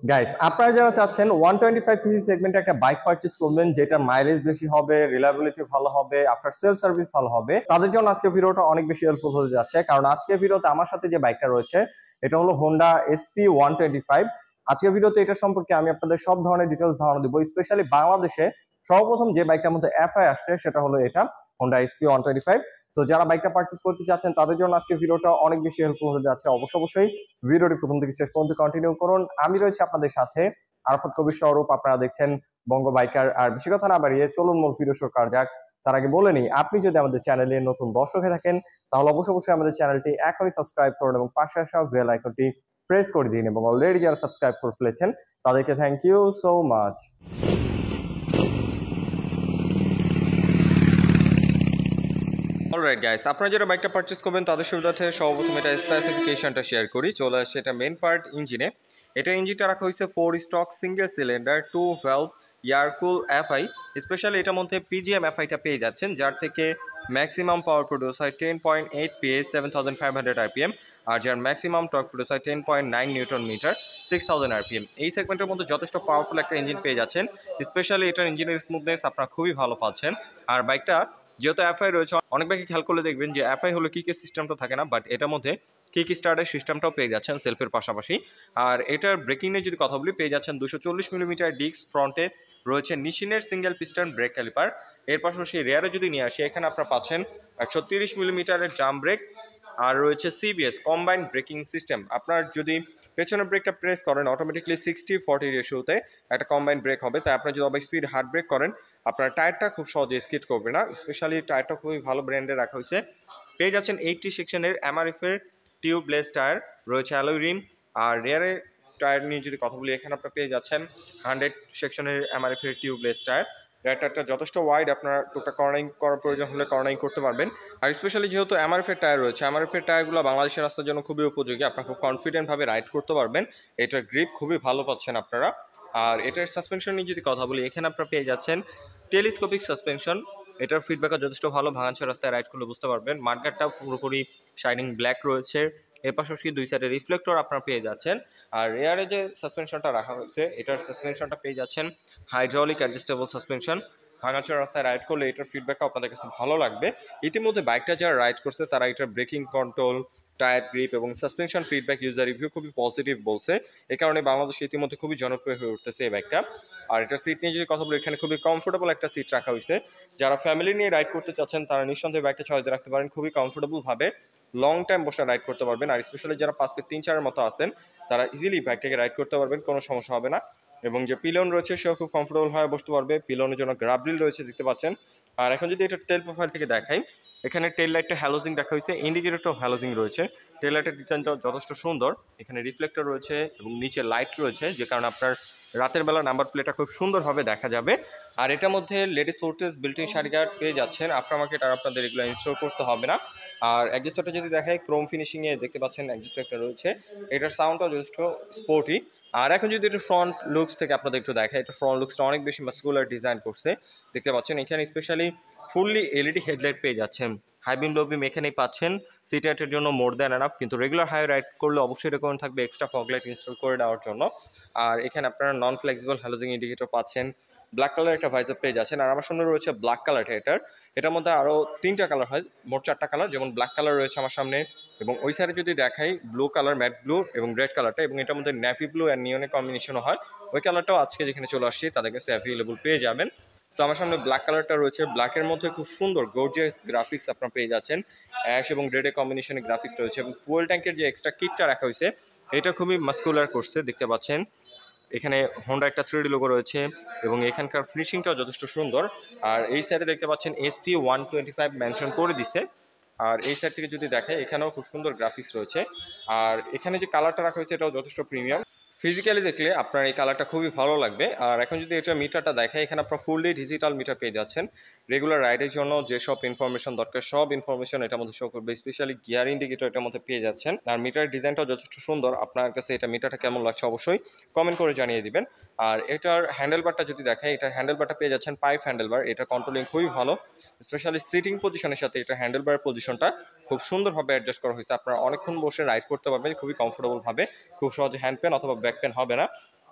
Guys, আপনারা যারা চাচ্ছেন 125 সিসি সেগমেন্টে একটা বাইক পারচেজ করবেন যেটা মাইলেজ বেশি হবে, রিলায়েবিলিটি ভালো হবে, আফটার সেল সার্ভিস ভালো হবে, তাদের জন্য আজকে ভিডিওটা অনেক বেশি হেল্পফুল হতে যাচ্ছে। কারণ আজকের ভিডিওতে আমার সাথে যে বাইকটা রয়েছে এটা হলো হোন্ডা এসপি 125। আজকের ভিডিওতে এটা সম্পর্কে আমি আপনাদের সব ধরনের ডিটেলস ধারণা দেবো। স্পেশালি বাংলাদেশে সর্বপ্রথম যে বাইকটার মধ্যে এফআই আসছে সেটা হলো এটা হোন্ডা এসপি 125। তো যারা বাইকটা পারচেজ করতে চাচ্ছেন তাদের জন্য আজকে ভিডিওটা অনেক বেশি হেল্পফুল হতে যাচ্ছে। অবশ্যই ভিডিওটি প্রথম থেকে শেষ পর্যন্ত কন্টিনিউ করুন। আমি রয়েছে আপনাদের সাথে আরাফাত কবির স্বরূপ, আপনারা দেখছেন বঙ্গ বাইকার। আর বেশি কথা না বাড়িয়ে চলুন মূল ভিডিও শুরু করা যাক। তার আগে বলে নিই, আপনি যদি আমাদের চ্যানেলে নতুন দর্শক হয়ে থাকেন তাহলে অবশ্যই আমাদের চ্যানেলটি এখনই সাবস্ক্রাইব করুন এবং পাশে আসা বেল আইকনটি প্রেস করে দিন। এবং অলরেডি যারা সাবস্ক্রাইব করে ফেলেছেন তাদেরকে thank you so much. Alright guys, আপনারা যারা বাইকটা পারচেজ করবেন তাদের সুবিধার্থে সর্বপ্রথম এটা স্পেসিফিকেশনটা শেয়ার করি। চলে আসছে এটা মেন পার্ট ইঞ্জিনে। এটা ইঞ্জিনটা রাখা হয়েছে 4 stock single cylinder 2 valve air cool FI. Specially এটার মধ্যে পিজিএম এফআইটা পেয়ে যাচ্ছেন, যার থেকে ম্যাক্সিমাম পাওয়ার প্রডিউস হয় 10.8 পিএস 7500 আরপিএম, আর যার ম্যাক্সিমাম টর্ক প্রডিউস হয় 10.9 নিউটন মিটার 6000 আরপিএম। এই সেগমেন্টের মধ্যে যথেষ্ট পাওয়ারফুল একটা ইঞ্জিন পেয়ে যাচ্ছেন। স্পেশালি এটার ইঞ্জিনের স্মুথনেস আপনারা খুবই ভালো পাচ্ছেন। আর বাইকটা যেহেতু এফআই রয়েছে, অনেক বাইকে খেয়াল করলে দেখবেন যে এফআই হলো কিক সিস্টেমটা থাকে না, বাট এটার মধ্যে কিক স্টার্টের সিস্টেমটাও পেয়ে যাচ্ছেন সেলফের পাশাপাশি। আর এটার ব্রেকিং নিয়ে যদি কথা বলি, পেয়ে যাচ্ছেন 240 মিলিমিটার ডিস্ক ফ্রন্টে, রয়েছে নিশিনের সিঙ্গেল পিস্টন ব্রেক ক্যালিপার। এর পাশাপাশি রেয়ারে যদি নিয়ে আসি, এখানে আপনারা পাচ্ছেন 130 মিলিমিটারের জাম্প ব্রেক, আর রয়েছে সিবিএস কম্বাইন্ড ব্রেকিং সিস্টেম। আপনার যদি পেছনের ব্রেকটা প্রেস করেন অটোমেটিকলি 60-40 রেশিওতে একটা কম্বাইন্ড ব্রেক হবে। তাই আপনি যদি স্পিড হার্ড ব্রেক করেন আপনার টায়ারটা খুব সহজে স্কিড করবে না। স্পেশালি টায়ারটা খুবই ভালো ব্র্যান্ডে রাখা হয়েছে। পেয়ে যাচ্ছেন 80 সেকশনের এমআরএফ এর টিউবলেস টায়ার, রয়েছে অ্যালয় রিম। আর রেয়ারে টায়ার নিয়ে যদি কথা বলি, এখানে আপনারা পেয়ে যাচ্ছেন 100 সেকশনের এমআরএফ এর টিউবলেস টায়ার। টায়ারটা যথেষ্ট ওয়াইড, আপনার টুকটাক কর্নারিং করার প্রয়োজন হলে কর্নারিং করতে পারবেন। আর স্পেশালি যেহেতু এমআরএফ এর টায়ার রয়েছে, এমআরএফ এর টায়ারগুলো বাংলাদেশের রাস্তার জন্য খুবই উপযোগী। আপনারা খুব কনফিডেন্টভাবে রাইড করতে পারবেন। এটার গ্রিপ খুবই ভালো পাচ্ছেন আপনারা। আর এটার সাসপেনশন নিয়ে যদি কথা বলি, এখানে আপনারা পেয়ে যাচ্ছেন টেলিস্কোপিক সাসপেনশন। এটার ফিডব্যাকও যথেষ্ট ভালো, ভাঙাচ্ছে রাস্তায় রাইড করলে বুঝতে পারবেন। মার্কারটাও পুরোপুরি শাইনিং ব্ল্যাক রয়েছে। এর পাশাপাশি দুই সাইডে রিফ্লেক্টর আপনারা পেয়ে যাচ্ছেন। আর রেয়ারে যে সাসপেনশনটা রাখা হয়েছে, এটার সাসপেনশনটা পেয়ে যাচ্ছেন হাইড্রোলিক অ্যাডজাস্টেবল সাসপেনশন। ভাঙাচোরা রাস্তায় রাইড করলে এটার ফিডব্যাকটা আপনাদের কাছে ভালো লাগবে। ইতিমধ্যে বাইকটা যারা রাইড করছে তারা এটার ব্রেকিং কন্ট্রোল, টায়ার গ্রিপ এবং সাসপেনশন ফিডব্যাক ইউজার রিভিউ খুবই পজিটিভ বলছে। এই কারণে বাংলাদেশে ইতিমধ্যে খুবই জনপ্রিয় হয়ে উঠতেছে এই বাইকটা। আর এটার সিট নিয়ে যদি কথা বলি, এখানে খুবই কমফোর্টেবল একটা সিট রাখা হয়েছে। যারা ফ্যামিলি নিয়ে রাইড করতে চাচ্ছেন তারা নিঃসন্দেহে বাইকটা চালাতে রাখতে পারেন, খুবই কমফোর্টেবল ভাবে লং টাইম বসে রাইড করতে পারবেন। আর স্পেশালি যারা 5 ফিট 3-4 মতো আছেন তারা ইজিলি বাইকটাকে রাইড করতে পারবেন, কোনো সমস্যা হবে না। এবং যে পিলন রয়েছে সেও খুব কমফোর্টেবল হয়ে বসতে পারবে। পিলনের জন্য গ্রাবরিল রয়েছে, দেখতে পাচ্ছেন। আর এখন যদি এটা টেল প্রোফাইল থেকে দেখাই, এখানে টেল লাইটটা হ্যালোজিং দেখা হয়েছে, ইন্ডিকেটরটাও হ্যালোজিং রয়েছে। টেল লাইটের ডিজাইনটা যথেষ্ট সুন্দর। এখানে রিফ্লেক্টর রয়েছে এবং নিচে লাইট রয়েছে, যে কারণে আপনার রাতের বেলা নাম্বার প্লেটটা খুব সুন্দরভাবে দেখা যাবে। আর এটার মধ্যে লেডিস ফোর্টেস বিল্ট-ইন শাড়ি গার্ড পেয়ে যাচ্ছেন আফটার মার্কেট, আর আপনাদের এগুলো ইনস্টল করতে হবে না। আর অ্যাডজাস্টারটা যদি দেখাই, ক্রোম ফিনিশিংয়ে দেখতে পাচ্ছেন অ্যাডজাস্টারটা রয়েছে। এটার সাউন্ডটাও যথেষ্ট স্পোর্টি। আর এখন যদি এটা ফ্রন্ট লুকস থেকে আপনাদের একটু দেখাই, এটা ফ্রন্ট লুকসটা অনেক বেশি মাস্কুলার ডিজাইন করছে, দেখতে পাচ্ছেন। এখানে স্পেশালি ফুললি এলইডি হেডলাইট পেয়ে যাচ্ছেন, হাই বিম লো বিম এখানেই পাচ্ছেন। সিটি হাইটের জন্য মোর দ্যান এনাফ, কিন্তু রেগুলার হাই রাইড করলে অবশ্যই রেকমেন্ড থাকবে এক্সট্রা ফগ লাইট ইনস্টল করে নেওয়ার জন্য। আর এখানে আপনারা নন ফ্লেক্সিবল হ্যালোজিং ইন্ডিকেটর পাচ্ছেন, ব্ল্যাক কালার একটা ভাইজার পেয়ে যাচ্ছেন। আর আমার সামনে রয়েছে ব্ল্যাক কালারটা, এটার মধ্যে আরও 3টা কালার হয়, মোট 4টা কালার। যেমন ব্ল্যাক কালার রয়েছে আমার সামনে, এবং ওই সাইডে যদি দেখাই ব্লু কালার, ম্যাট ব্লু এবং রেড কালারটা, এবং এটার মধ্যে নেভি ব্লু অ্যান্ড নিয়নের কম্বিনেশনও হয়। ওই কালারটাও আজকে যেখানে চলে আসছে তাদের কাছে অ্যাভেলেবল পেয়ে যাবেন। তো আমার সামনে ব্ল্যাক কালারটা রয়েছে, ব্ল্যাকের মধ্যে খুব সুন্দর গর্জিয়াস গ্রাফিক্স আপনারা পেয়ে যাচ্ছেন। অ্যাশ এবং রেডে কম্বিনেশনে গ্রাফিক্স রয়েছে, এবং ফুয়েল ট্যাঙ্কের যে এক্সট্রা কিটটা রাখা হয়েছে এটা খুবই মাস্কুলার করছে, দেখতে পাচ্ছেন। এখানে হোন্ডা একটা 3D লোগো রয়েছে, এবং এখানকার ফিনিশিংটাও যথেষ্ট সুন্দর। আর এই সাইডে দেখতে পাচ্ছেন এসপি 125 মেনশন করে দিছে। আর এই সাইড থেকে যদি দেখে, এখানেও খুব সুন্দর গ্রাফিক্স রয়েছে। আর এখানে যে কালারটা রাখা হয়েছে এটাও যথেষ্ট প্রিমিয়াম, ফিজিক্যালি দেখলে আপনার এই কালারটা খুবই ভালো লাগবে। আর এখন যদি এটা মিটারটা দেখায়, এখানে আপনার ফুললি ডিজিটাল মিটার পেয়ে যাচ্ছেন। রেগুলার রাইডের জন্য যেসব ইনফরমেশন দরকার সব ইনফরমেশন এটার মধ্যে শো করবে। স্পেশালি গিয়ার ইন্ডিকেটর এটার মধ্যে পেয়ে যাচ্ছেন। আর মিটার ডিজাইনটাও যথেষ্ট সুন্দর। আপনার কাছে এটা মিটারটা কেমন লাগছে অবশ্যই কমেন্ট করে জানিয়ে দিবেন। আর এটার হ্যান্ডেলবারটা যদি দেখায়, এটা হ্যান্ডেলবারটা পেয়ে যাচ্ছেন পাইপ হ্যান্ডেলবার। এটা কন্ট্রোলিং খুবই ভালো, স্পেশালি সিটিং পজিশনের সাথে এটা হ্যান্ডেলবার পজিশনটা খুব সুন্দরভাবে অ্যাডজাস্ট করা হয়েছে। আপনারা অনেকক্ষণ বসে রাইড করতে পারবেন খুবই কমফোর্টেবল ভাবে, খুব সহজে হ্যান্ড পেন অথবা ব্যাক পেন হবে না।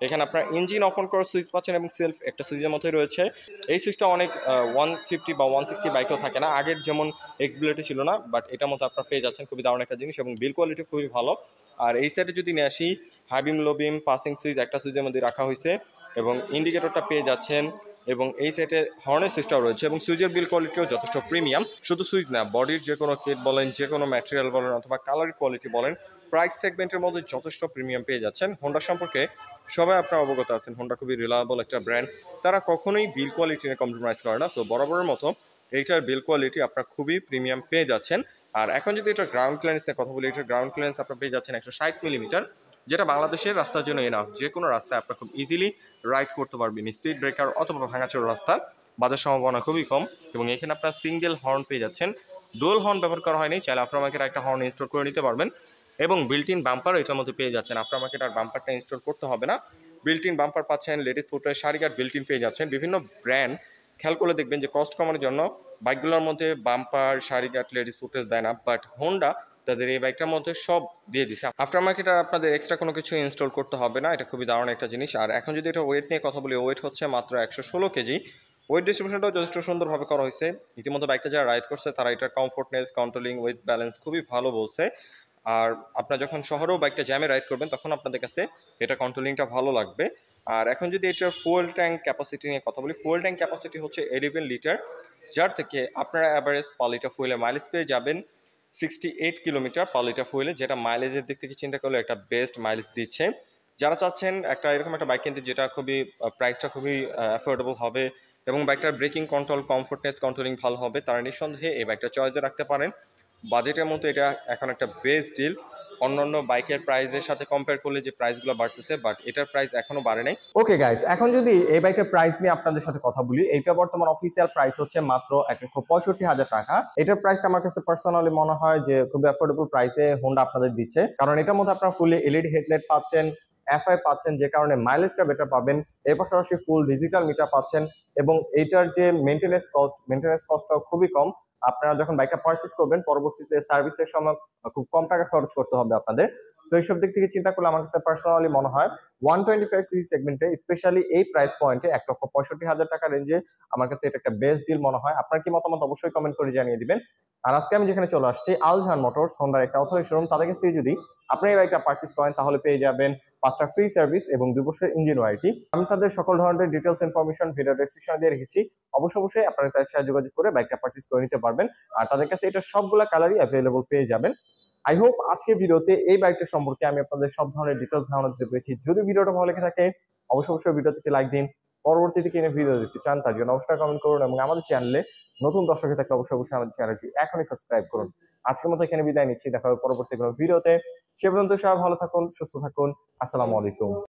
এখানে আপনার ইঞ্জিন অফ অন করার সুইচ পাচ্ছেন এবং সেলফ একটা সুইচের মতোই রয়েছে। এই সুইচটা অনেক 150 বা 160 বাইকেও থাকে না, আগের যেমন এক্সবিলিটি ছিল না, বাট এটার মতো আপনার পেয়ে যাচ্ছেন। খুবই দারুণ একটা জিনিস এবং বিল কোয়ালিটি খুবই ভালো। আর এই সাইডে যদি নিয়ে আসি, হাই বিম লো বিম পাসিং সুইচ একটা সুইচের মধ্যে রাখা হয়েছে এবং ইন্ডিকেটরটা পেয়ে যাচ্ছেন এবং এই সাইডে হর্নের সুইচটাও রয়েছে এবং সুইচের বিল কোয়ালিটিও যথেষ্ট প্রিমিয়াম। শুধু সুইচ না, বডির যে কোনো কিট বলেন, যে কোনো ম্যাটেরিয়াল বলেন অথবা কালার কোয়ালিটি বলেন, প্রাইস সেগমেন্টের মধ্যে যথেষ্ট প্রিমিয়াম পেয়ে যাচ্ছেন। হোন্ডা সম্পর্কে সবাই আপনারা অবগত আছেন, হোন্ডা খুবই রিলায়েবল একটা ব্র্যান্ড, তারা কখনোই বিল কোয়ালিটি নিয়ে কম্প্রোমাইজ করে না। সো বরাবরের মতো এইটার বিল কোয়ালিটি আপনারা খুবই প্রিমিয়াম পেয়ে যাচ্ছেন। আর এখন যদি এটা গ্রাউন্ড ক্লিয়ারেন্স নিয়ে কথা বলি, এটার গ্রাউন্ড ক্লিয়ারেন্স আপনারা পেয়ে যাচ্ছেন 160 মিলিমিটার, যেটা বাংলাদেশের রাস্তার জন্য এনাফ। যে কোনো রাস্তায় আপনারা খুব ইজিলি রাইড করতে পারবেন, স্পিড ব্রেকার অথবা ভাঙাচোর রাস্তা বাজার সম্ভাবনা খুবই কম। এবং এখানে আপনারা সিঙ্গেল হর্ন পেয়ে যাচ্ছেন, ডুয়াল হর্ন ব্যবহার করা হয়নি, চাইলে আপনার মার্কেট একটা হর্ন ইনস্টল করে নিতে পারবেন। এবং বিল্ট ইন বাম্পার এটার মধ্যে পেয়ে যাচ্ছেন, আপনার মার্কেট আর বাম্পারটা ইনস্টল করতে হবে না। বিল্ট ইন বাম্পার পাচ্ছেন, ladies footwear sari guard built in পেয়ে যাচ্ছেন। বিভিন্ন ব্র্যান্ড খেয়াল করলে দেখবেন যে কস্ট কমানোর জন্য বাইকগুলোর মধ্যে bumper, sari guard, ladies footwear দেয় না, বাট হোন্ডা তাদের এই বাইকটার মধ্যে সব দিয়ে দিছে। আফটার মার্কেট আর আপনাদের এক্সট্রা কোনো কিছু ইনস্টল করতে হবে না, এটা খুবই দারুণ একটা জিনিস। আর এখন যদি এটা ওয়েট নিয়ে কথা বলি, ওয়েট হচ্ছে মাত্র 116 কেজি। ওয়েট ডিস্ট্রিবিউশনটাও যথেষ্ট সুন্দরভাবে করা হয়েছে। ইতিমধ্যে বাইকটা যারা রাইড করছে তারা এটার কমফোর্টনেস, কন্ট্রোলিং, ওয়েট ব্যালেন্স খুবই ভালো বলছে। আর আপনার যখন শহরেও বাইকটা জ্যামে রাইড করবেন তখন আপনাদের কাছে এটা কন্ট্রোলিংটা ভালো লাগবে। আর এখন যদি এটার ফুয়েল ট্যাঙ্ক ক্যাপাসিটি নিয়ে কথা বলি, ফুয়েল ট্যাঙ্ক ক্যাপাসিটি হচ্ছে 11 লিটার, যার থেকে আপনারা অ্যাভারেজ পার লিটার ফুয়েলে মাইলেজ পেয়ে যাবেন 68 কিলোমিটার পার লিটার ফুয়েলে, যেটা মাইলেজের দিক থেকে চিন্তা করলে একটা বেস্ট মাইলেজ দিচ্ছে। যারা চাচ্ছেন একটা এরকম একটা বাইক কিনতে যেটা খুবই প্রাইসটা খুবই অ্যাফোর্ডেবল হবে এবং বাইকটার ব্রেকিং কন্ট্রোল, কমফোর্টনেস, কন্ট্রোলিং ভালো হবে, তারা নিঃসন্দেহে এই বাইকটা চয়েসে রাখতে পারেন। বাজেটের মধ্যে এটা এখন একটা বেস্ট ডিল। অন্যান্য বাইকের প্রাইসের সাথে কম্পেয়ার করলে যে প্রাইসগুলো বাড়তেছে, বাট এটার প্রাইস এখনো বাড়ে নাই। ওকে গাইস, এখন যদি এই বাইকের প্রাইস নিয়ে আপনাদের সাথে কথা বলি, এটা বর্তমান অফিসিয়াল প্রাইস হচ্ছে মাত্র 1,65,000 টাকা। এটার প্রাইসটা আমার কাছে পার্সোনালি মনে হয় যে খুবই অ্যাফোর্ডেবল প্রাইসে হোন্ডা আপনাদের দিচ্ছে, কারণ এটার মধ্যে আপনারা ফুলি এলইডি হেডলাইট পাচ্ছেন, এফআই পাচ্ছেন, যে কারণে মাইলেজটা বেটার পাবেন। এর পাশাপাশি ফুল ডিজিটাল মিটার পাচ্ছেন এবং এইটার যে মেনটেন্যান্স কস্টটাও খুবই কম। আপনারা যখন বাইকটা পারচেজ করবেন পরবর্তীতে সার্ভিসের সময় খুব কম টাকা খরচ করতে হবে আপনাদের। তো এইসব দিক থেকে চিন্তা করলে আমার কাছে পার্সোনালি মনে হয় 125 সিসি সেগমেন্টে, স্পেশালি এই প্রাইস পয়েন্টে 1,65,000 টাকা রেঞ্জে আমার কাছে এটা একটা বেস্ট ডিল মনে হয়। আপনার কি মতামত অবশ্যই কমেন্ট করে জানিয়ে দিবেন। আর আজকে আমি যেখানে চলে আসছি, আলজাহান মোটরস, হোন্ডার একটা অথরাইজড শোরুম, তাদের কাছ থেকে যদি আপনি এই বাইকটা পারচেজ করেন তাহলে পেয়ে যাবেন 5টা ফ্রি সার্ভিস এবং 2 বছরের ইঞ্জিন ওয়ারেন্টি। আমি তাদের সকল ধরনের ডিটেলস ইনফরমেশন ভিডিও ডেসক্রিপশনে দিয়ে রেখেছি, অবশ্যই আপনারা তাদের সাথে যোগাযোগ করে বাইকটা পারচেজ করে নিতে পারবেন। আর তাদের কাছে এটা সবগুলা কালারই অ্যাভেলেবল পেয়ে যাবেন। আই হোপ আজকের ভিডিওতে এই বাইকটা সম্পর্কে আমি আপনাদের সব ধরনের ডিটেলস ধারণা দিতে পেরেছি। যদি ভিডিওটা ভালো লেগে থাকে অবশ্যই ভিডিওতে লাইক দিন। পরবর্তীতে কিনে ভিডিও দিতে চান তার জন্য অবশ্যই কমেন্ট করুন এবং আমাদের চ্যানেলে নতুন দর্শক থাকলে অবশ্যই আমাদের চ্যানেলটি এখনই সাবস্ক্রাইব করুন। আজকের মতো এখানে বিদায় নিচ্ছি, দেখা হবে পরবর্তী কোনো ভিডিওতে। সে পর্যন্ত সবাই ভালো থাকুন, সুস্থ থাকুন। আসসালামু আলাইকুম।